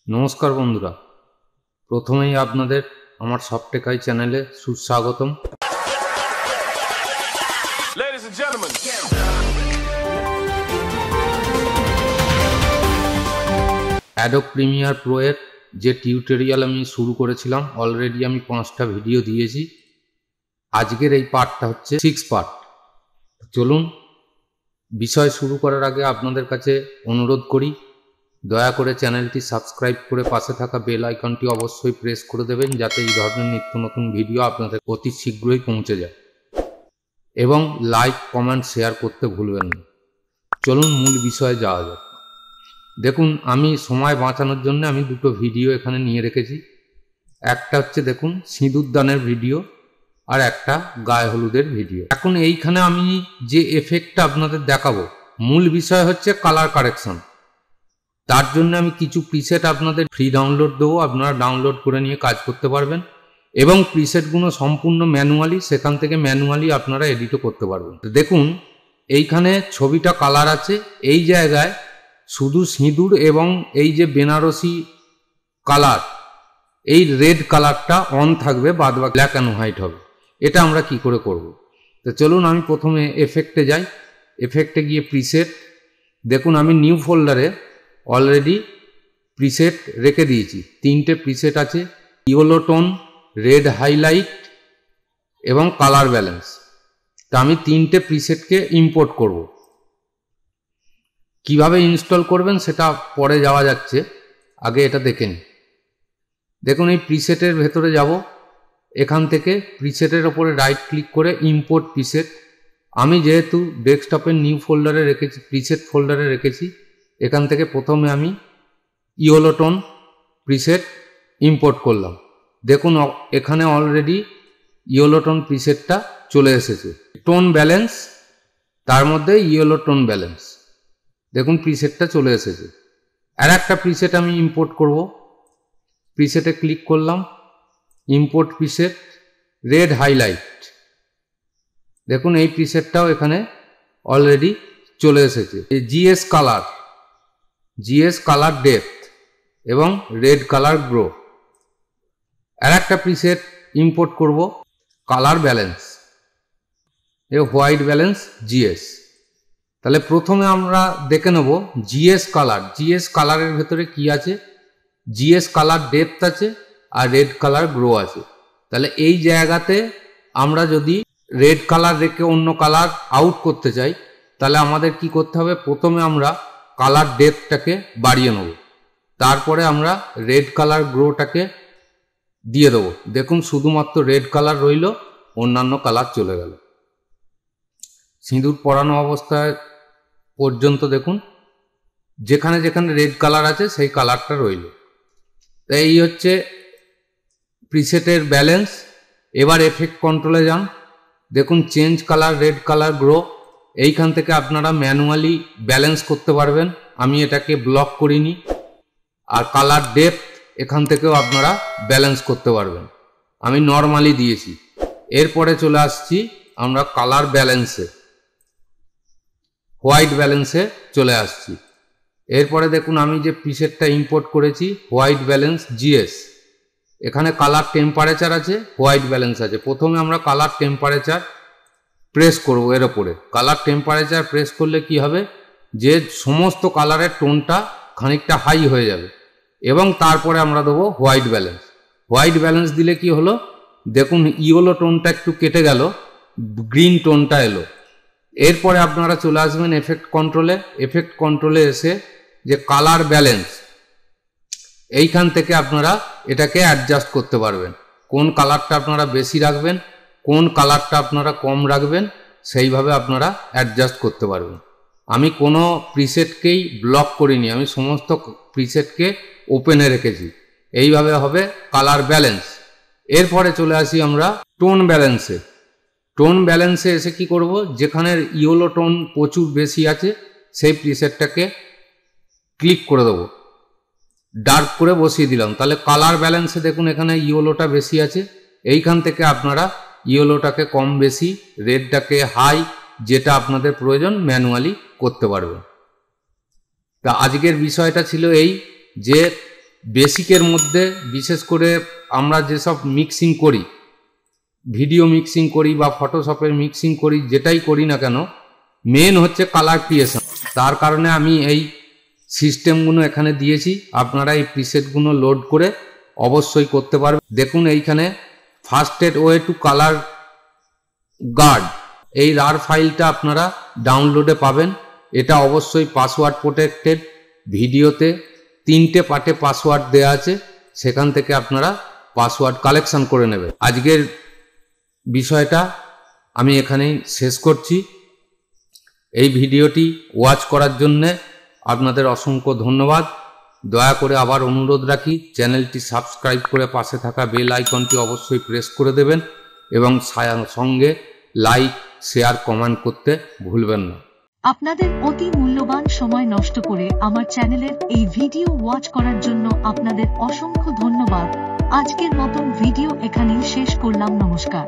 নমস্কার বন্ধুরা, প্রথমেই আপনাদের আমার সফটেকাই চ্যানেলে সুস্বাগতম। Ladies and gentlemen, Adobe Premiere Pro এর যে টিউটোরিয়াল আমি শুরু করেছিলাম, অলরেডি আমি 5টা ভিডিও দিয়েছি। আজকের এই পার্টটা হচ্ছে 6 পার্ট। চলুন, বিষয় শুরু করার আগে আপনাদের কাছে অনুরোধ করি, দয়া করে চ্যানেলটি সাবস্ক্রাইব করে পাশে থাকা বেল আইকনটি অবশ্যই প্রেস করে দেবেন, যাতে এই ধরনের নিত্য নতুন ভিডিও আপনাদের অতি শীঘ্রই পৌঁছে যায়, এবং লাইক, কমেন্ট, শেয়ার করতে ভুলবেন না। চলুন মূল বিষয়ে যাওয়া যাক। দেখুন, আমি সময় বাঁচানোর জন্য আমি দুটো ভিডিও এখানে নিয়ে রেখেছি। একটা হচ্ছে দেখুন সিঁদুরদানের ভিডিও, আর একটা গায়ে হলুদের ভিডিও। এখন এইখানে আমি যে এফেক্টটা আপনাদের দেখাবো, মূল বিষয় হচ্ছে কালার কারেকশন। তার জন্য আমি কিছু প্রিসেট আপনাদের ফ্রি ডাউনলোড দেবো, আপনারা ডাউনলোড করে নিয়ে কাজ করতে পারবেন, এবং প্রিসেটগুলো সম্পূর্ণ ম্যানুয়ালি, সেখান থেকে ম্যানুয়ালি আপনারা এডিটও করতে পারবেন। দেখুন, এইখানে ছবিটা কালার আছে, এই জায়গায় শুধু সিঁদুর এবং এই যে বেনারসি কালার, এই রেড কালারটা অন থাকবে, বাদ বাকি ব্ল্যাক অ্যান্ড হোয়াইট হবে। এটা আমরা কি করে করব? তো চলুন আমি প্রথমে এফেক্টে যাই। এফেক্টে গিয়ে প্রিসেট, দেখুন আমি নিউ ফোল্ডারে অলরেডি প্রিসেট রেখে দিয়েছি। 3টে প্রিসেট আছে, ইয়েলো টোন, রেড হাইলাইট এবং কালার ব্যালেন্স। তা আমি 3টে প্রিসেটকে ইম্পোর্ট করব। কিভাবে ইনস্টল করবেন সেটা পরে যাওয়া যাচ্ছে, আগে এটা দেখে নিন। দেখুন, এই প্রিসেটের ভেতরে যাব, এখান থেকে প্রিসেটের ওপরে রাইট ক্লিক করে ইম্পোর্ট প্রিসেট। আমি যেহেতু ডেস্কটপের নিউ ফোল্ডারে রেখেছি, প্রিসেট ফোল্ডারে রেখেছি, এখান থেকে প্রথমে আমি ইয়েলো টোন প্রিসেট ইম্পোর্ট করলাম। দেখুন এখানে অলরেডি ইয়েলো টোন প্রিসেটটা চলে এসেছে। টোন ব্যালেন্স, তার মধ্যে ইয়েলো টোন ব্যালেন্স, দেখুন প্রিসেটটা চলে এসেছে। আর একটা প্রিসেট আমি ইম্পোর্ট করব। প্রিসেটে ক্লিক করলাম, ইম্পোর্ট প্রিসেট, রেড হাইলাইট। দেখুন এই প্রিসেটটাও এখানে অলরেডি চলে এসেছে। GS colour, GS colour depth এবং রেড কালার গ্রো। আর একটা প্রিসেট ইম্পোর্ট করব, colour balance, a white balance GS. তাহলে প্রথমে আমরা দেখে নেব জিএস কালার। জিএস কালারের ভেতরে কি আছে? জিএস কালার ডেপথ আছে আর রেড কালার গ্রো আছে। তাহলে এই জায়গাতে আমরা যদি রেড কালার রেখে অন্য কালার আউট করতে চাই, তাহলে আমাদের কি করতে হবে? প্রথমে আমরা কালার ডেপথটাকে বাড়িয়ে নেব, তারপরে আমরা রেড কালার গ্রোটাকে দিয়ে দেবো। দেখুন শুধুমাত্র রেড কালার রইল, অন্যান্য কালার চলে গেল। সিঁদুর পরানো অবস্থায় পর্যন্ত দেখুন যেখানে যেখানে রেড কালার আছে সেই কালারটা রইল। তাই এই হচ্ছে প্রিসেটের ব্যালেন্স। এবার এফেক্ট কন্ট্রোলে যান, দেখুন change colour, red colour grow. এইখান থেকে আপনারা ম্যানুয়ালি ব্যালেন্স করতে পারবেন, আমি এটাকে ব্লক করিনি। আর কালার ডেপথ এখান থেকেও আপনারা ব্যালেন্স করতে পারবেন, আমি নর্মালি দিয়েছি। এরপরে চলে আসছি আমরা কালার ব্যালেন্সে, হোয়াইট ব্যালেন্সে চলে আসছি। এরপরে দেখুন আমি যে প্রিসেটটা ইম্পোর্ট করেছি, হোয়াইট ব্যালেন্স জিএস, এখানে কালার টেম্পারেচার আছে, হোয়াইট ব্যালেন্স আছে। প্রথমে আমরা কালার টেম্পারেচার প্রেস করব। এর ওপরে কালার টেম্পারেচার প্রেস করলে কি হবে, যে সমস্ত কালারের টোনটা খানিকটা হাই হয়ে যাবে, এবং তারপরে আমরা দেবো হোয়াইট ব্যালেন্স। হোয়াইট ব্যালেন্স দিলে কি হলো, দেখুন ইয়েলো টোনটা একটু কেটে গেল, গ্রিন টোনটা এলো। এরপরে আপনারা চলে আসবেন এফেক্ট কন্ট্রোলে। এফেক্ট কন্ট্রোলে এসে যে কালার ব্যালেন্স, এইখান থেকে আপনারা এটাকে অ্যাডজাস্ট করতে পারবেন, কোন কালারটা আপনারা বেশি রাখবেন, কোন কালারটা আপনারা কম রাখবেন, সেইভাবে আপনারা অ্যাডজাস্ট করতে পারবেন। আমি কোনো প্রিসেটকেই ব্লক করিনি, আমি সমস্ত প্রিসেটকে ওপেনে রেখেছি। এইভাবে হবে কালার ব্যালেন্স। এরপরে চলে আসি আমরা টোন ব্যালেন্সে। টোন ব্যালেন্সে এসে কি করব, যেখানে ইয়েলো টোন প্রচুর বেশি আছে সেই প্রিসেটটাকে ক্লিক করে দেবো, ডার্ক করে বসিয়ে দিলাম। তাহলে কালার ব্যালেন্সে দেখুন এখানে ইয়েলোটা বেশি আছে, এইখান থেকে আপনারা ইয়েলোটাকে কম বেশি, রেডটাকে হাই, যেটা আপনাদের প্রয়োজন ম্যানুয়ালি করতে পারবেন। তা আজকের বিষয়টা ছিল এই, যে বেসিকের মধ্যে বিশেষ করে আমরা যেসব মিক্সিং করি, ভিডিও মিক্সিং করি বা ফটোশপের মিক্সিং করি, যেটাই করি না কেন, মেন হচ্ছে কালার ক্রিয়েশন। তার কারণে আমি এই সিস্টেমগুলো এখানে দিয়েছি। আপনারা এই প্রিসেটগুলো লোড করে অবশ্যই করতে পারবেন। দেখুন এইখানে fastest way to colour guard, এই রার ফাইলটা আপনারা ডাউনলোডে পাবেন। এটা অবশ্যই পাসওয়ার্ড প্রোটেক্টেড। ভিডিওতে 3টে পার্টে পাসওয়ার্ড দেওয়া আছে, সেখান থেকে আপনারা পাসওয়ার্ড কালেকশন করে নেবেন। আজকের বিষয়টা আমি এখানেই শেষ করছি। এই ভিডিওটি ওয়াচ করার জন্যে আপনাদের অসংখ্য ধন্যবাদ। দয়া করে আবার অনুরোধ রাখি, চ্যানেলটি সাবস্ক্রাইব করে পাশে থাকা বেল আইকনটি অবশ্যই প্রেস করে দেবেন এবং সঙ্গে লাইক, শেয়ার, কমেন্ট করতে ভুলবেন না। আপনাদের অতি মূল্যবান সময় নষ্ট করে আমার চ্যানেলের এই ভিডিও ওয়াচ করার জন্য আপনাদের অসংখ্য ধন্যবাদ। আজকের মতন ভিডিও এখানেই শেষ করলাম। নমস্কার।